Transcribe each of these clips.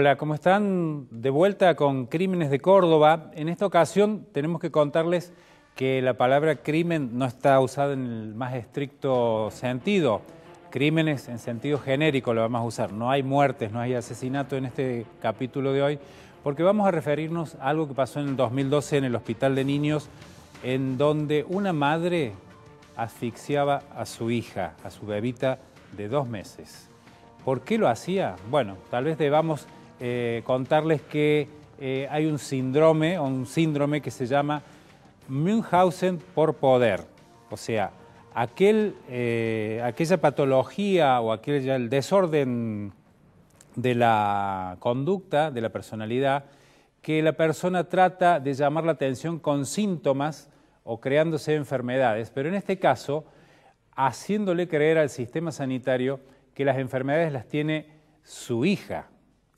Hola, ¿cómo están? De vuelta con Crímenes de Córdoba. En esta ocasión tenemos que contarles que la palabra crimen no está usada en el más estricto sentido. Crímenes en sentido genérico lo vamos a usar. No hay muertes, no hay asesinato en este capítulo de hoy, porque vamos a referirnos a algo que pasó en el 2012 en el Hospital de Niños, en donde una madre asfixiaba a su hija, a su bebita de 2 meses. ¿Por qué lo hacía? Bueno, tal vez debamos contarles que hay un síndrome que se llama Münchhausen por poder. O sea, aquella patología o el desorden de la conducta, de la personalidad, que la persona trata de llamar la atención con síntomas o creándose enfermedades, pero en este caso, haciéndole creer al sistema sanitario que las enfermedades las tiene su hija.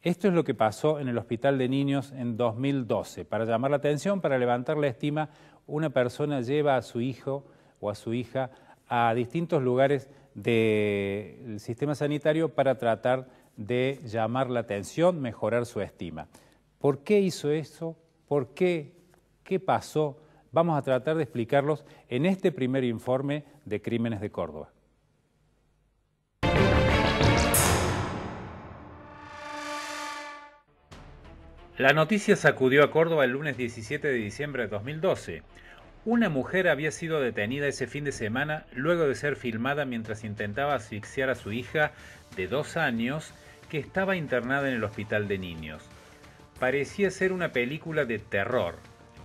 Esto es lo que pasó en el Hospital de Niños en 2012. Para llamar la atención, para levantar la estima, una persona lleva a su hijo o a su hija a distintos lugares del sistema sanitario para tratar de llamar la atención, mejorar su estima. ¿Por qué hizo eso? ¿Por qué? ¿Qué pasó? Vamos a tratar de explicarlos en este primer informe de Crímenes de Córdoba. La noticia sacudió a Córdoba el lunes 17 de diciembre de 2012. Una mujer había sido detenida ese fin de semana luego de ser filmada mientras intentaba asfixiar a su hija de 2 años que estaba internada en el Hospital de Niños. Parecía ser una película de terror.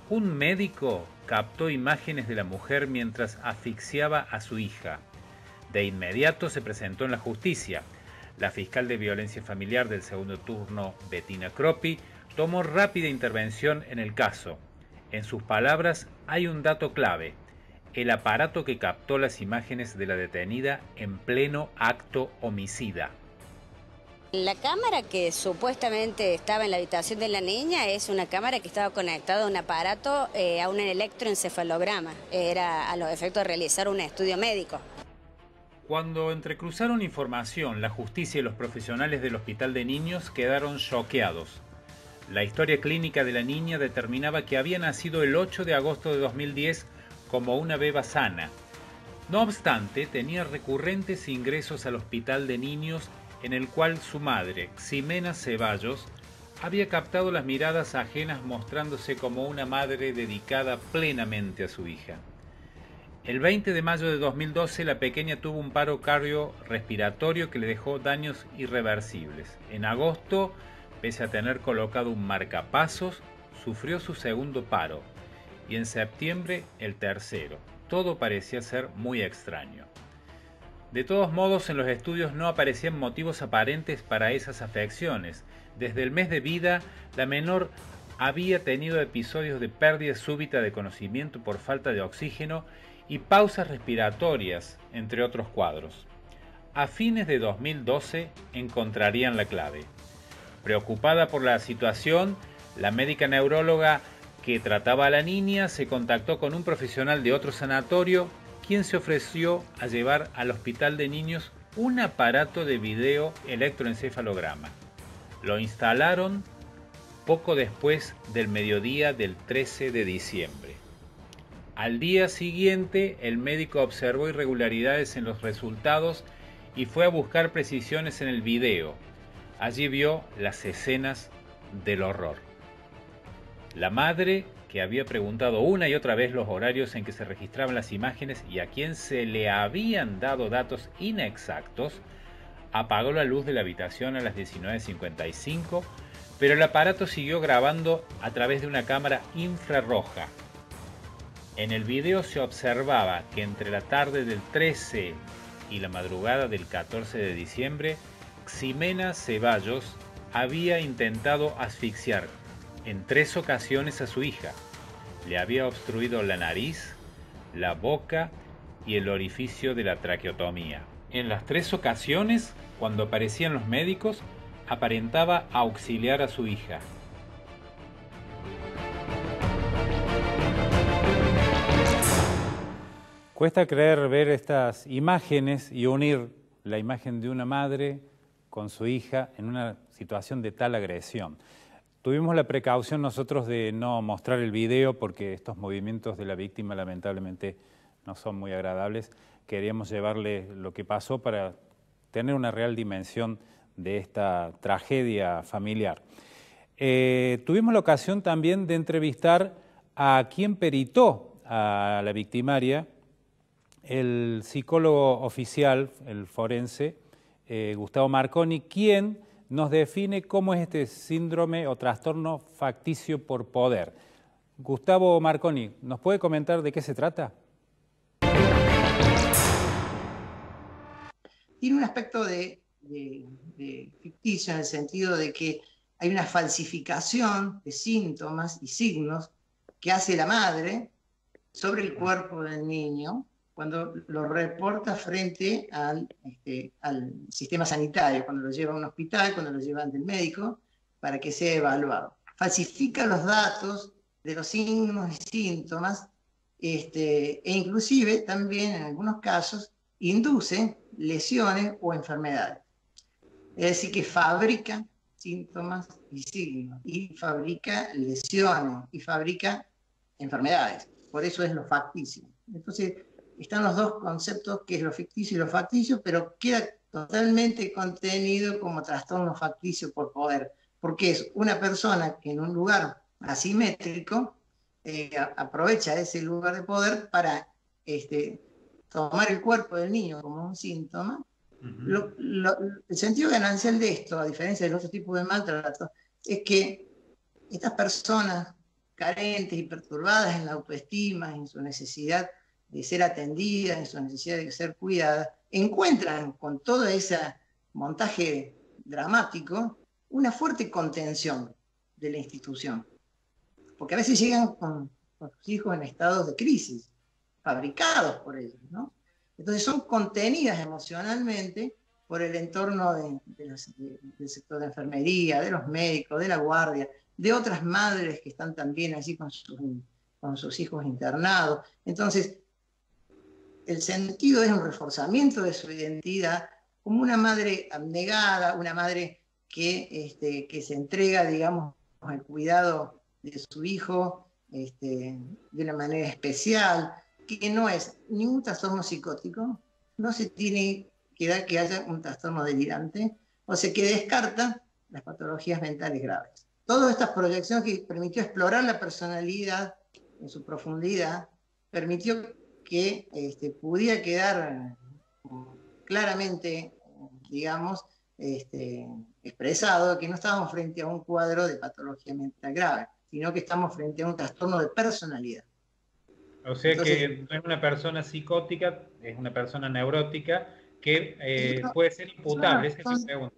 Un médico captó imágenes de la mujer mientras asfixiaba a su hija. De inmediato se presentó en la justicia. La fiscal de violencia familiar del segundo turno, Bettina Croppi, tomó rápida intervención en el caso. En sus palabras, hay un dato clave: el aparato que captó las imágenes de la detenida en pleno acto homicida. La cámara que supuestamente estaba en la habitación de la niña es una cámara que estaba conectada a un aparato, a un electroencefalograma. Era a los efectos de realizar un estudio médico. Cuando entrecruzaron información, la justicia y los profesionales del Hospital de Niños quedaron choqueados. La historia clínica de la niña determinaba que había nacido el 8 de agosto de 2010 como una beba sana. No obstante, tenía recurrentes ingresos al Hospital de Niños en el cual su madre, Ximena Ceballos, había captado las miradas ajenas mostrándose como una madre dedicada plenamente a su hija. El 20 de mayo de 2012 la pequeña tuvo un paro cardiorrespiratorio que le dejó daños irreversibles. En agosto, pese a tener colocado un marcapasos, sufrió su segundo paro y en septiembre el tercero. Todo parecía ser muy extraño. De todos modos, en los estudios no aparecían motivos aparentes para esas afecciones. Desde el mes de vida, la menor había tenido episodios de pérdida súbita de conocimiento por falta de oxígeno y pausas respiratorias, entre otros cuadros. A fines de 2012 encontrarían la clave. Preocupada por la situación, la médica neuróloga que trataba a la niña se contactó con un profesional de otro sanatorio, quien se ofreció a llevar al Hospital de Niños un aparato de video electroencefalograma. Lo instalaron poco después del mediodía del 13 de diciembre. Al día siguiente, el médico observó irregularidades en los resultados y fue a buscar precisiones en el video. Allí vio las escenas del horror. La madre, que había preguntado una y otra vez los horarios en que se registraban las imágenes y a quien se le habían dado datos inexactos, apagó la luz de la habitación a las 19:55, pero el aparato siguió grabando a través de una cámara infrarroja. En el video se observaba que entre la tarde del 13 y la madrugada del 14 de diciembre, Ximena Ceballos había intentado asfixiar en 3 ocasiones a su hija. Le había obstruido la nariz, la boca y el orificio de la traqueotomía. En las 3 ocasiones, cuando aparecían los médicos, aparentaba auxiliar a su hija. Cuesta creer ver estas imágenes y unir la imagen de una madre con su hija en una situación de tal agresión. Tuvimos la precaución nosotros de no mostrar el video porque estos movimientos de la víctima lamentablemente no son muy agradables. Queríamos llevarle lo que pasó para tener una real dimensión de esta tragedia familiar. Tuvimos la ocasión también de entrevistar a quien peritó a la victimaria, el psicólogo oficial, el forense, Gustavo Marconi, quien nos define cómo es este síndrome o trastorno facticio por poder. Gustavo Marconi, ¿nos puede comentar de qué se trata? Tiene un aspecto de ficticio en el sentido de que hay una falsificación de síntomas y signos que hace la madre sobre el cuerpo del niño cuando lo reporta frente al sistema sanitario, cuando lo lleva a un hospital, cuando lo lleva ante el médico, para que sea evaluado. Falsifica los datos de los signos y síntomas, e inclusive también en algunos casos induce lesiones o enfermedades. Es decir, que fabrica síntomas y signos, y fabrica lesiones, y fabrica enfermedades. Por eso es lo facticio. Entonces, están los dos conceptos, que es lo ficticio y lo facticio, pero queda totalmente contenido como trastorno facticio por poder, porque es una persona que en un lugar asimétrico aprovecha ese lugar de poder para tomar el cuerpo del niño como un síntoma. El sentido ganancial de esto, a diferencia de otros tipos de maltrato, es que estas personas carentes y perturbadas en la autoestima, en su necesidad de ser atendidas, en su necesidad de ser cuidadas, encuentran con todo ese montaje dramático una fuerte contención de la institución. Porque a veces llegan con sus hijos en estados de crisis, fabricados por ellos, ¿no? Entonces son contenidas emocionalmente por el entorno del sector de enfermería, de los médicos, de la guardia, de otras madres que están también allí con sus hijos internados. Entonces, el sentido es un reforzamiento de su identidad como una madre abnegada, una madre que se entrega, digamos, al cuidado de su hijo de una manera especial, que no es ni un trastorno psicótico, no se tiene que dar que haya un trastorno delirante, o sea, que descarta las patologías mentales graves. Todas estas proyecciones que permitió explorar la personalidad en su profundidad, permitió que pudiera quedar claramente, digamos, expresado que no estábamos frente a un cuadro de patología mental grave, sino que estamos frente a un trastorno de personalidad. O sea, entonces, que no es una persona psicótica, es una persona neurótica que puede ser imputable, esa es mi pregunta.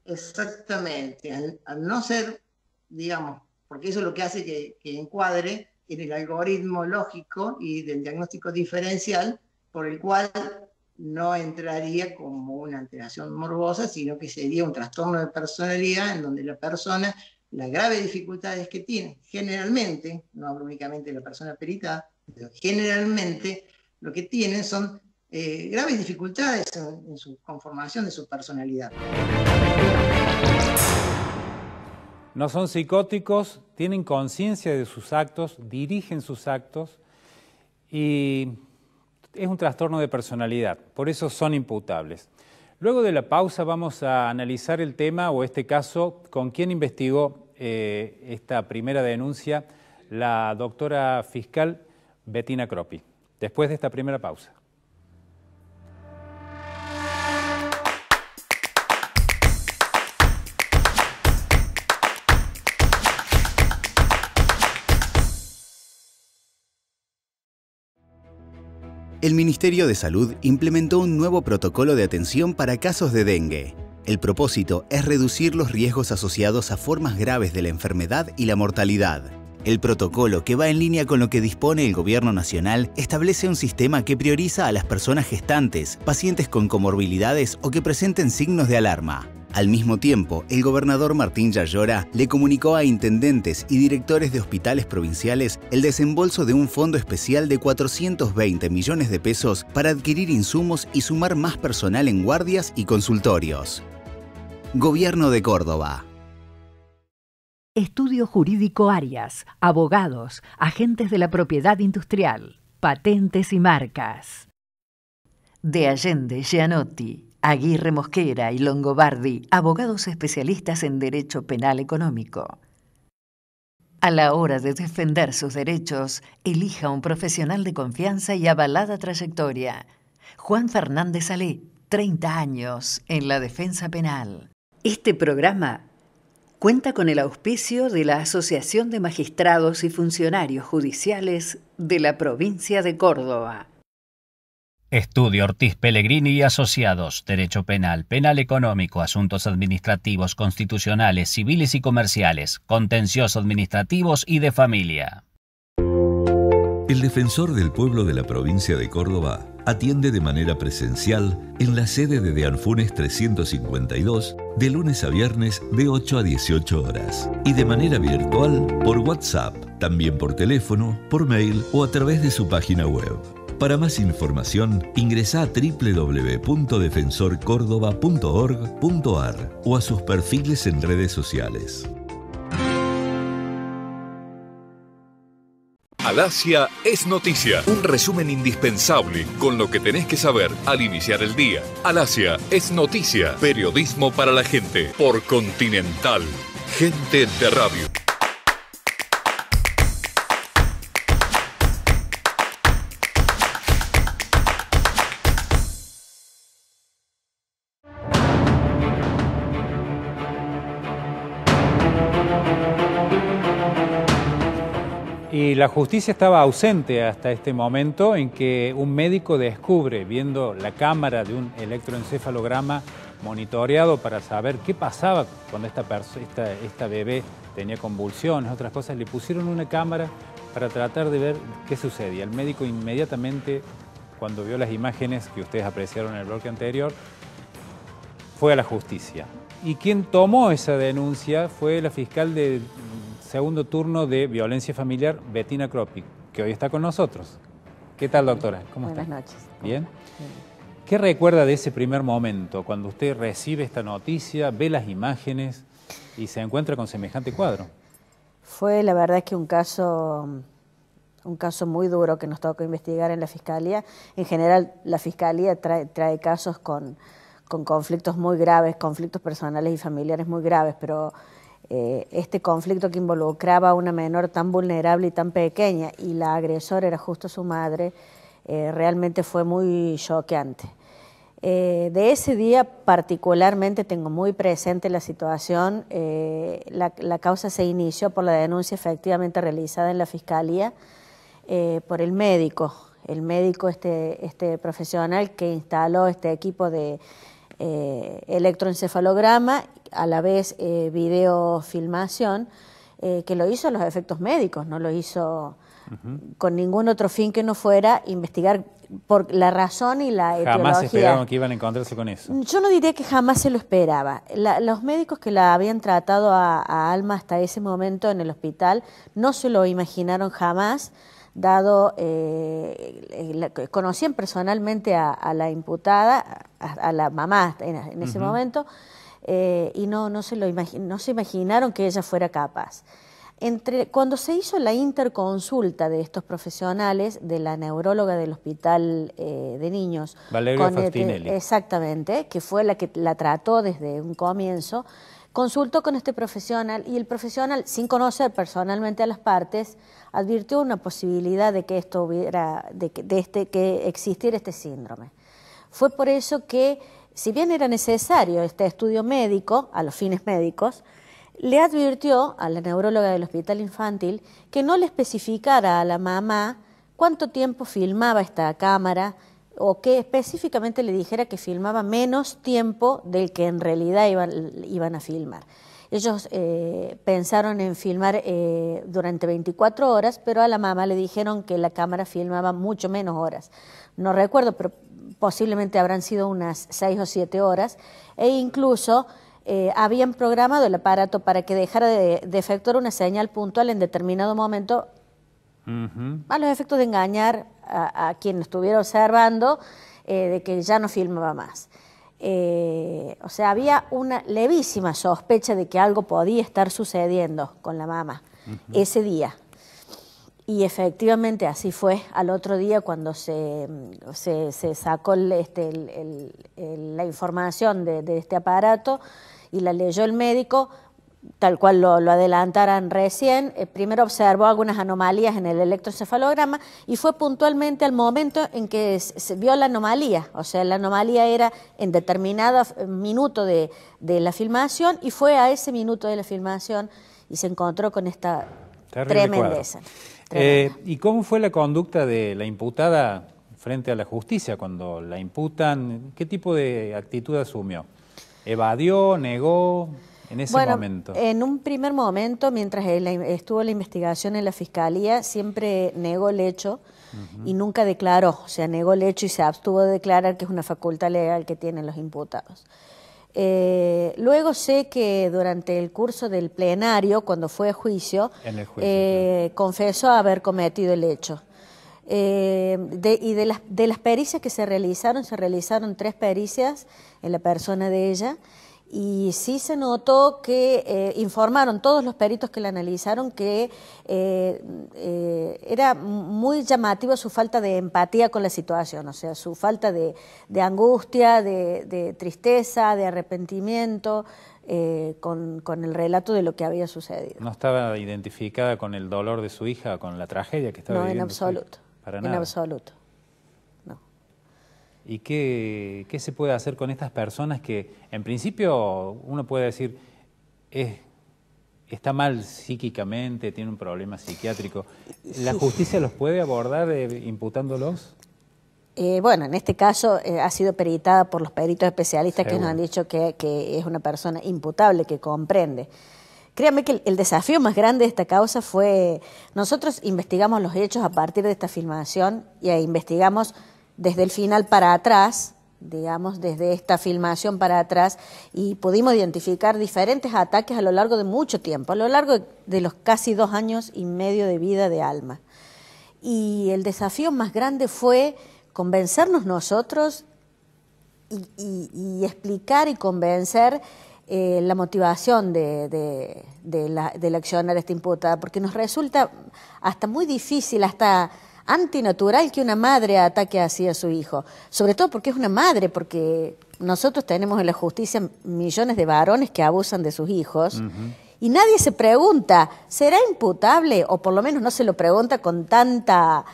Exactamente, al no ser, digamos, porque eso es lo que hace que encuadre en el algoritmo lógico y del diagnóstico diferencial, por el cual no entraría como una alteración morbosa, sino que sería un trastorno de personalidad en donde la persona, las graves dificultades que tiene, generalmente, no hablo únicamente de la persona peritada, pero generalmente lo que tienen son graves dificultades en su conformación de su personalidad. No son psicóticos, tienen conciencia de sus actos, dirigen sus actos y es un trastorno de personalidad, por eso son imputables. Luego de la pausa vamos a analizar el tema o este caso con quien investigó esta primera denuncia, la doctora fiscal Bettina Croppi. Después de esta primera pausa. El Ministerio de Salud implementó un nuevo protocolo de atención para casos de dengue. El propósito es reducir los riesgos asociados a formas graves de la enfermedad y la mortalidad. El protocolo, que va en línea con lo que dispone el Gobierno Nacional, establece un sistema que prioriza a las personas gestantes, pacientes con comorbilidades o que presenten signos de alarma. Al mismo tiempo, el gobernador Martín Yayora le comunicó a intendentes y directores de hospitales provinciales el desembolso de un fondo especial de 420 millones de pesos para adquirir insumos y sumar más personal en guardias y consultorios. Gobierno de Córdoba. Estudio Jurídico Arias, abogados, agentes de la propiedad industrial, patentes y marcas. De Allende, Gianotti, Aguirre Mosquera y Longobardi, abogados especialistas en derecho penal económico. A la hora de defender sus derechos, elija un profesional de confianza y avalada trayectoria. Juan Fernández Salé, 30 años en la defensa penal. Este programa cuenta con el auspicio de la Asociación de Magistrados y Funcionarios Judiciales de la provincia de Córdoba. Estudio Ortiz Pellegrini y Asociados. Derecho penal, penal económico, asuntos administrativos, constitucionales, civiles y comerciales, contenciosos administrativos y de familia. El Defensor del Pueblo de la provincia de Córdoba atiende de manera presencial en la sede de Deanfunes 352 de lunes a viernes de 8 a 18 horas y de manera virtual por WhatsApp, también por teléfono, por mail o a través de su página web. Para más información, ingresa a www.defensorcordoba.org.ar o a sus perfiles en redes sociales. Alasia es noticia, un resumen indispensable con lo que tenés que saber al iniciar el día. Alasia es noticia, periodismo para la gente, por Continental, gente de radio. Y la justicia estaba ausente hasta este momento en que un médico descubre, viendo la cámara de un electroencefalograma monitoreado para saber qué pasaba cuando esta bebé tenía convulsiones, otras cosas, le pusieron una cámara para tratar de ver qué sucedía. El médico inmediatamente, cuando vio las imágenes que ustedes apreciaron en el bloque anterior, fue a la justicia. Y quien tomó esa denuncia fue la fiscal de segundo turno de violencia familiar, Bettina Kropi, que hoy está con nosotros. ¿Qué tal, doctora? ¿Cómo está? Buenas noches. ¿Bien? ¿Qué recuerda de ese primer momento, cuando usted recibe esta noticia, ve las imágenes y se encuentra con semejante cuadro? Fue, la verdad, que un caso muy duro que nos tocó investigar en la Fiscalía. En general, la Fiscalía trae casos con conflictos muy graves, conflictos personales y familiares muy graves, pero este conflicto que involucraba a una menor tan vulnerable y tan pequeña, y la agresora era justo su madre, realmente fue muy choqueante. De ese día particularmente tengo muy presente la situación. La causa se inició por la denuncia efectivamente realizada en la Fiscalía por el médico este profesional que instaló este equipo de electroencefalograma, a la vez videofilmación, que lo hizo a los efectos médicos, no lo hizo con ningún otro fin que no fuera investigar por la razón y la etiología. ¿Jamás esperaban que iban a encontrarse con eso? Yo no diría que jamás se lo esperaba. Los médicos que la habían tratado a Alma hasta ese momento en el hospital no se lo imaginaron jamás, dado, conocían personalmente a la imputada, a la mamá en ese momento, y no se imaginaron que ella fuera capaz. Cuando se hizo la interconsulta de estos profesionales, de la neuróloga del Hospital de Niños, Valeria Fastinelli, exactamente, que fue la que la trató desde un comienzo, consultó con este profesional, y el profesional, sin conocer personalmente a las partes, advirtió una posibilidad de que esto hubiera, que existiera este síndrome. Fue por eso que, si bien era necesario este estudio médico, a los fines médicos, le advirtió a la neuróloga del Hospital Infantil que no le especificara a la mamá cuánto tiempo filmaba esta cámara, o que específicamente le dijera que filmaba menos tiempo del que en realidad iban a filmar. Ellos pensaron en filmar durante 24 horas, pero a la mamá le dijeron que la cámara filmaba mucho menos horas. No recuerdo, pero posiblemente habrán sido unas 6 o 7 horas, e incluso habían programado el aparato para que dejara de efectuar una señal puntual en determinado momento, a los efectos de engañar a quien estuviera observando, de que ya no filmaba más. O sea, había una levísima sospecha de que algo podía estar sucediendo con la mamá ese día. Y efectivamente así fue. Al otro día, cuando se sacó la información de este aparato y la leyó el médico, tal cual lo adelantaran recién, primero observó algunas anomalías en el electroencefalograma y fue puntualmente al momento en que se vio la anomalía. O sea, la anomalía era en determinado minuto de la filmación y fue a ese minuto de la filmación y se encontró con esta tremendeza. ¿Y cómo fue la conducta de la imputada frente a la justicia cuando la imputan? ¿Qué tipo de actitud asumió? ¿Evadió, negó en ese momento? En un primer momento, mientras estuvo la investigación en la Fiscalía, siempre negó el hecho y nunca declaró. O sea, negó el hecho y se abstuvo de declarar, que es una facultad legal que tienen los imputados. Luego sé que durante el curso del plenario, cuando fue a juicio, confesó haber cometido el hecho. De las pericias que se realizaron 3 pericias en la persona de ella, y sí se notó que informaron todos los peritos que la analizaron que era muy llamativo su falta de empatía con la situación, o sea, su falta de angustia, de tristeza, de arrepentimiento con el relato de lo que había sucedido. ¿No estaba identificada con el dolor de su hija, con la tragedia que estaba viviendo? No, en absoluto. Para nada. En absoluto. ¿Y qué se puede hacer con estas personas que, en principio, uno puede decir, está mal psíquicamente, tiene un problema psiquiátrico? ¿La justicia los puede abordar imputándolos? Bueno, en este caso ha sido peritada por los peritos especialistas que nos han dicho que es una persona imputable, que comprende. Créanme que el desafío más grande de esta causa fue, nosotros investigamos los hechos a partir de esta filmación y investigamos desde el final para atrás, digamos, desde esta filmación para atrás, y pudimos identificar diferentes ataques a lo largo de mucho tiempo, a lo largo de los casi 2 años y medio de vida de Alma. Y el desafío más grande fue convencernos nosotros y explicar y convencer la motivación del accionar de esta imputada, porque nos resulta hasta muy difícil, hasta antinatural que una madre ataque así a su hijo, sobre todo porque es una madre, porque nosotros tenemos en la justicia millones de varones que abusan de sus hijos y nadie se pregunta, ¿será imputable? O por lo menos no se lo pregunta con tanta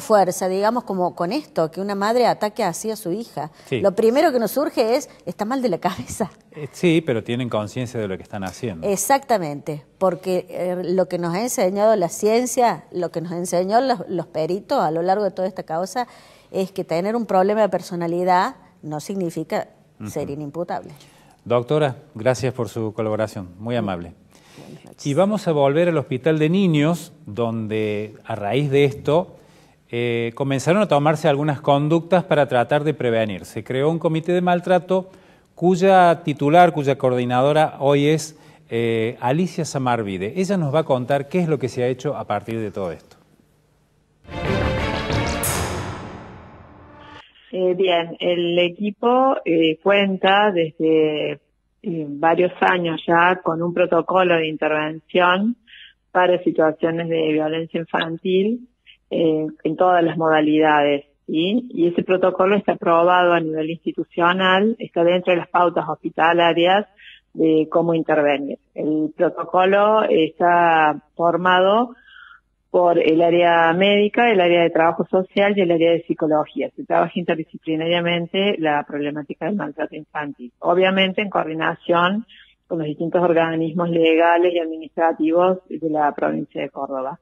fuerza, digamos, como con esto, que una madre ataque así a su hija. Sí. Lo primero que nos surge es, está mal de la cabeza. Sí, pero tienen conciencia de lo que están haciendo. Exactamente, porque lo que nos ha enseñado la ciencia, lo que nos enseñado los peritos a lo largo de toda esta causa, es que tener un problema de personalidad no significa ser inimputable. Doctora, gracias por su colaboración, muy amable. Y vamos a volver al Hospital de Niños, donde a raíz de esto comenzaron a tomarse algunas conductas para tratar de prevenir. Se creó un comité de maltrato cuya titular, cuya coordinadora hoy es Alicia Samarvide. Ella nos va a contar qué es lo que se ha hecho a partir de todo esto. Bien, el equipo cuenta desde varios años ya con un protocolo de intervención para situaciones de violencia infantil en todas las modalidades, ¿sí? Y ese protocolo está aprobado a nivel institucional, está dentro de las pautas hospitalarias de cómo intervenir. El protocolo está formado por el área médica, el área de trabajo social y el área de psicología. Se trabaja interdisciplinariamente la problemática del maltrato infantil. Obviamente en coordinación con los distintos organismos legales y administrativos de la provincia de Córdoba.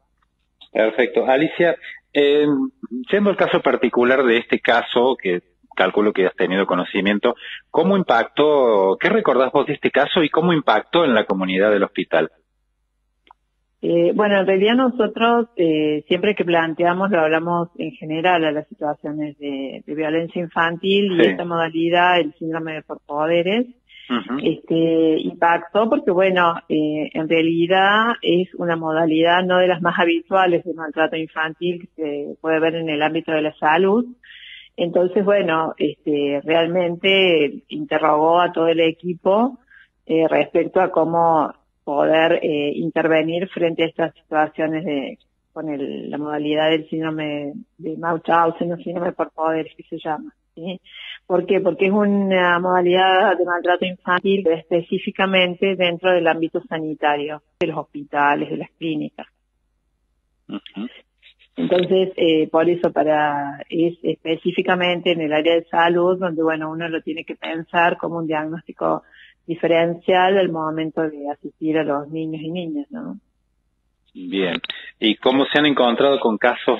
Perfecto. Alicia, siendo el caso particular de este caso, que calculo que has tenido conocimiento, ¿cómo impactó, qué recordás vos de este caso y cómo impactó en la comunidad del hospital? Bueno, en realidad nosotros siempre que planteamos, lo hablamos en general a las situaciones de violencia infantil y esta modalidad, el síndrome de porpoderes, impactó porque, bueno, en realidad es una modalidad no de las más habituales de maltrato infantil que se puede ver en el ámbito de la salud. Entonces, bueno, realmente interrogó a todo el equipo respecto a cómo poder intervenir frente a estas situaciones con la modalidad del síndrome de Mauthausen o síndrome por poderes que se llama, ¿sí? ¿Por qué? Porque es una modalidad de maltrato infantil específicamente dentro del ámbito sanitario, de los hospitales, de las clínicas. Uh-huh. Entonces, por eso es específicamente en el área de salud donde, bueno, uno lo tiene que pensar como un diagnóstico diferencial al momento de asistir a los niños y niñas, ¿no? Bien. ¿Y cómo se han encontrado con casos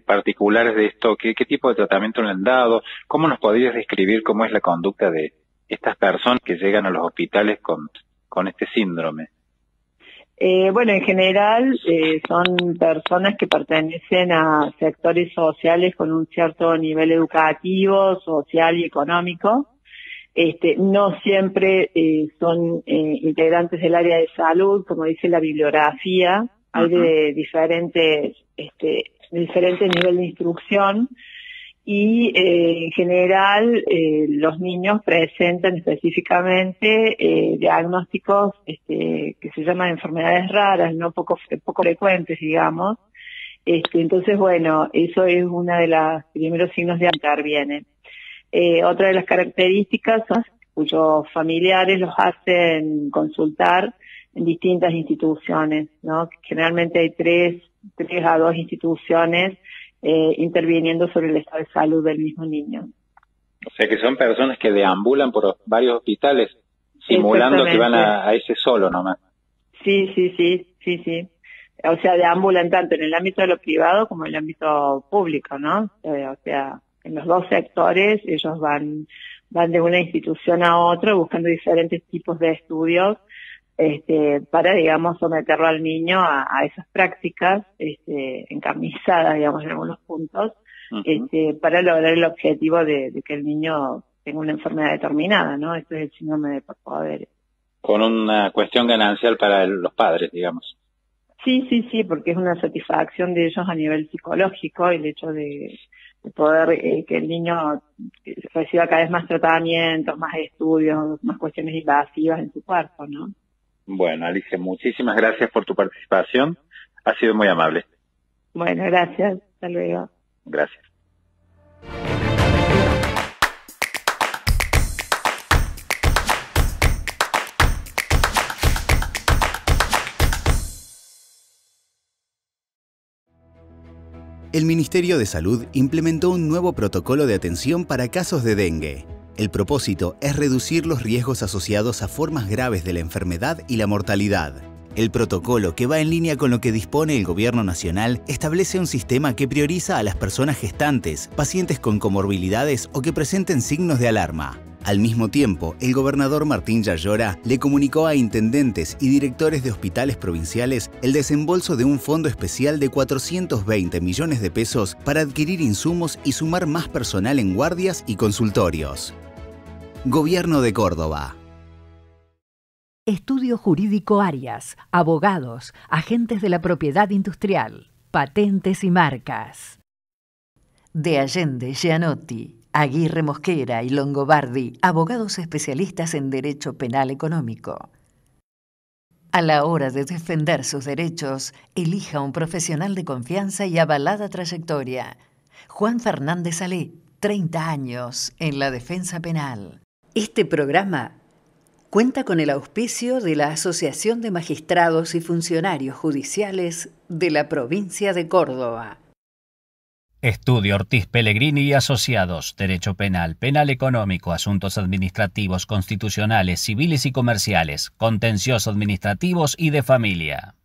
particulares de esto? ¿Qué tipo de tratamiento le han dado? ¿Cómo nos podrías describir cómo es la conducta de estas personas que llegan a los hospitales con este síndrome? Bueno, en general son personas que pertenecen a sectores sociales con un cierto nivel educativo, social y económico. No siempre son integrantes del área de salud, como dice la bibliografía. Hay de diferentes niveles de instrucción y en general los niños presentan específicamente diagnósticos que se llaman enfermedades raras, no poco frecuentes, digamos. Entonces, bueno, eso es uno de los primeros signos de interviene. Otra de las características son cuyos familiares los hacen consultar en distintas instituciones, ¿no? Generalmente hay tres a 2 instituciones interviniendo sobre el estado de salud del mismo niño. O sea que son personas que deambulan por varios hospitales simulando que van a ese solo nomás. Sí. O sea, deambulan tanto en el ámbito de lo privado como en el ámbito público, ¿no? O sea, en los dos sectores ellos van de una institución a otra buscando diferentes tipos de estudios para, digamos, someterlo al niño a esas prácticas encarnizadas, digamos, en algunos puntos, para lograr el objetivo de que el niño tenga una enfermedad determinada, ¿no? Esto es el síndrome de porpoderes. Con una cuestión ganancial para los padres, digamos. Sí, porque es una satisfacción de ellos a nivel psicológico, el hecho de poder que el niño reciba cada vez más tratamientos, más estudios, más cuestiones invasivas en su cuerpo, ¿no? Bueno, Alicia, muchísimas gracias por tu participación. Ha sido muy amable. Bueno, gracias. Hasta luego. Gracias. El Ministerio de Salud implementó un nuevo protocolo de atención para casos de dengue. El propósito es reducir los riesgos asociados a formas graves de la enfermedad y la mortalidad. El protocolo, que va en línea con lo que dispone el Gobierno Nacional, establece un sistema que prioriza a las personas gestantes, pacientes con comorbilidades o que presenten signos de alarma. Al mismo tiempo, el gobernador Martín Yayora le comunicó a intendentes y directores de hospitales provinciales el desembolso de un fondo especial de 420 millones de pesos para adquirir insumos y sumar más personal en guardias y consultorios. Gobierno de Córdoba. Estudio Jurídico Arias, abogados, agentes de la propiedad industrial, patentes y marcas. De Allende, Gianotti, Aguirre Mosquera y Longobardi, abogados especialistas en Derecho Penal Económico. A la hora de defender sus derechos, elija un profesional de confianza y avalada trayectoria. Juan Fernández Salé, 30 años en la defensa penal. Este programa cuenta con el auspicio de la Asociación de Magistrados y Funcionarios Judiciales de la provincia de Córdoba. Estudio Ortiz Pellegrini y Asociados, Derecho Penal, Penal Económico, Asuntos Administrativos, Constitucionales, Civiles y Comerciales, Contenciosos Administrativos y de Familia.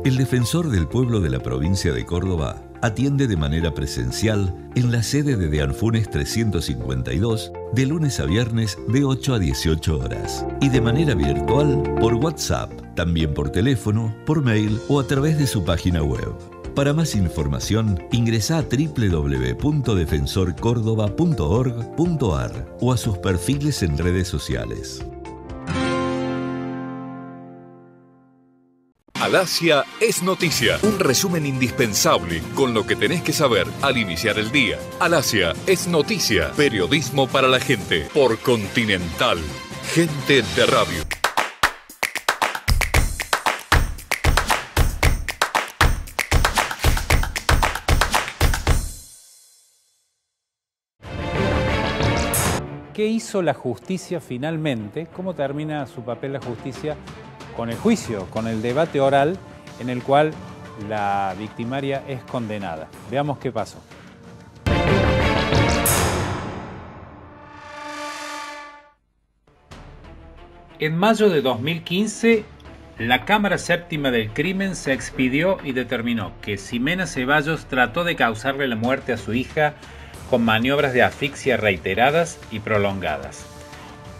El Defensor del Pueblo de la provincia de Córdoba atiende de manera presencial en la sede de Deanfunes 352 de lunes a viernes de 8 a 18 horas y de manera virtual por WhatsApp, también por teléfono, por mail o a través de su página web. Para más información, ingresa a www.defensorcordoba.org.ar o a sus perfiles en redes sociales. Alasia es noticia. Un resumen indispensable con lo que tenés que saber al iniciar el día. Alasia es noticia. Periodismo para la gente. Por Continental. Gente de radio. ¿Qué hizo la justicia finalmente? ¿Cómo termina su papel la justicia con el juicio, con el debate oral en el cual la victimaria es condenada? Veamos qué pasó. En mayo de 2015, la Cámara Séptima del Crimen se expidió y determinó que Ximena Ceballos trató de causarle la muerte a su hija con maniobras de asfixia reiteradas y prolongadas.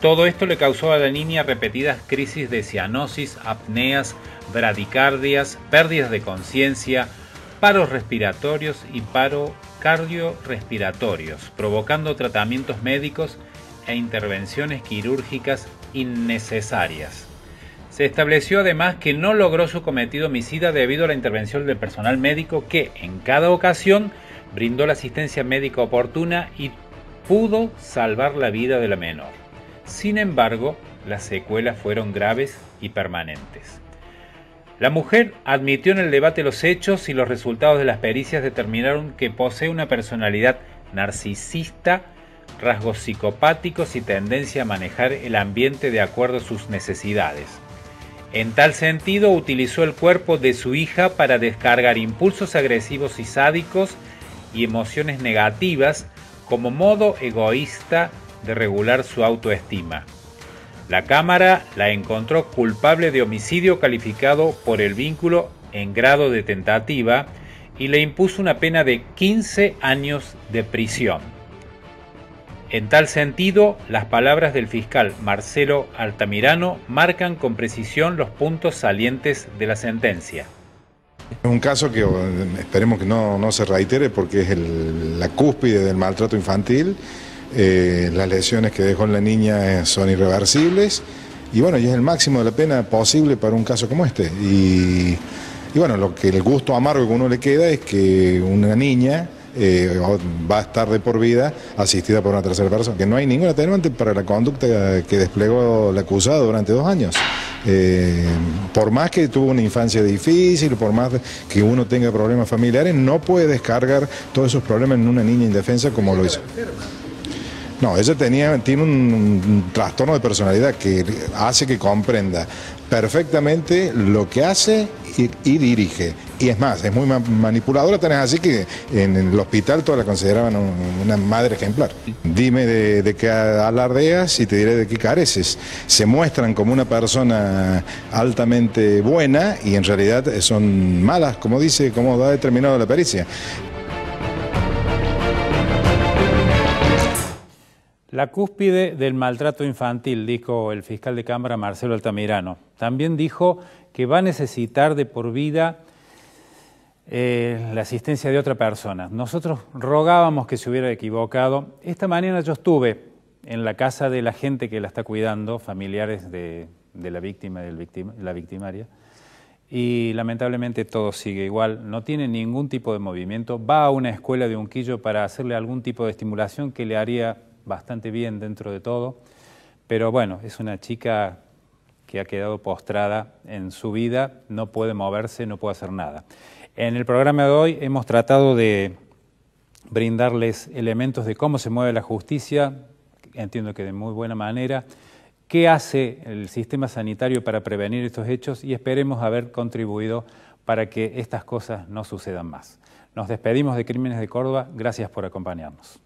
Todo esto le causó a la niña repetidas crisis de cianosis, apneas, bradicardias, pérdidas de conciencia, paros respiratorios y paro cardiorrespiratorios, provocando tratamientos médicos e intervenciones quirúrgicas innecesarias. Se estableció además que no logró su cometido homicida debido a la intervención del personal médico que, en cada ocasión, brindó la asistencia médica oportuna y pudo salvar la vida de la menor. Sin embargo, las secuelas fueron graves y permanentes. La mujer admitió en el debate los hechos y los resultados de las pericias determinaron que posee una personalidad narcisista, rasgos psicopáticos y tendencia a manejar el ambiente de acuerdo a sus necesidades. En tal sentido, utilizó el cuerpo de su hija para descargar impulsos agresivos y sádicos y emociones negativas como modo egoísta de regular su autoestima. La Cámara la encontró culpable de homicidio calificado por el vínculo en grado de tentativa y le impuso una pena de 15 años de prisión. En tal sentido, las palabras del fiscal Marcelo Altamirano marcan con precisión los puntos salientes de la sentencia. Es un caso que esperemos que no se reitere porque es la cúspide del maltrato infantil. Las lesiones que dejó en la niña son irreversibles y bueno, y es el máximo de la pena posible para un caso como este. Y bueno, lo que el gusto amargo que uno le queda es que una niña va a estar de por vida asistida por una tercera persona, que no hay ningún atenuante para la conducta que desplegó la acusada durante 2 años. Por más que tuvo una infancia difícil, por más que uno tenga problemas familiares, no puede descargar todos esos problemas en una niña indefensa como lo hizo. No, ella tiene un trastorno de personalidad que hace que comprenda perfectamente lo que hace y dirige. Y es más, es muy manipuladora, tan es así que en el hospital todos la consideraban una madre ejemplar. Dime de qué alardeas y te diré de qué careces. Se muestran como una persona altamente buena y en realidad son malas, como ha determinado la pericia. La cúspide del maltrato infantil, dijo el fiscal de Cámara Marcelo Altamirano. También dijo que va a necesitar de por vida la asistencia de otra persona. Nosotros rogábamos que se hubiera equivocado. Esta mañana yo estuve en la casa de la gente que la está cuidando, familiares de la víctima y la victimaria, y lamentablemente todo sigue igual, no tiene ningún tipo de movimiento. Va a una escuela de Unquillo para hacerle algún tipo de estimulación que le haría bastante bien dentro de todo, pero bueno, es una chica que ha quedado postrada en su vida, no puede moverse, no puede hacer nada. En el programa de hoy hemos tratado de brindarles elementos de cómo se mueve la justicia, entiendo que de muy buena manera, qué hace el sistema sanitario para prevenir estos hechos y esperemos haber contribuido para que estas cosas no sucedan más. Nos despedimos de Crímenes de Córdoba, gracias por acompañarnos.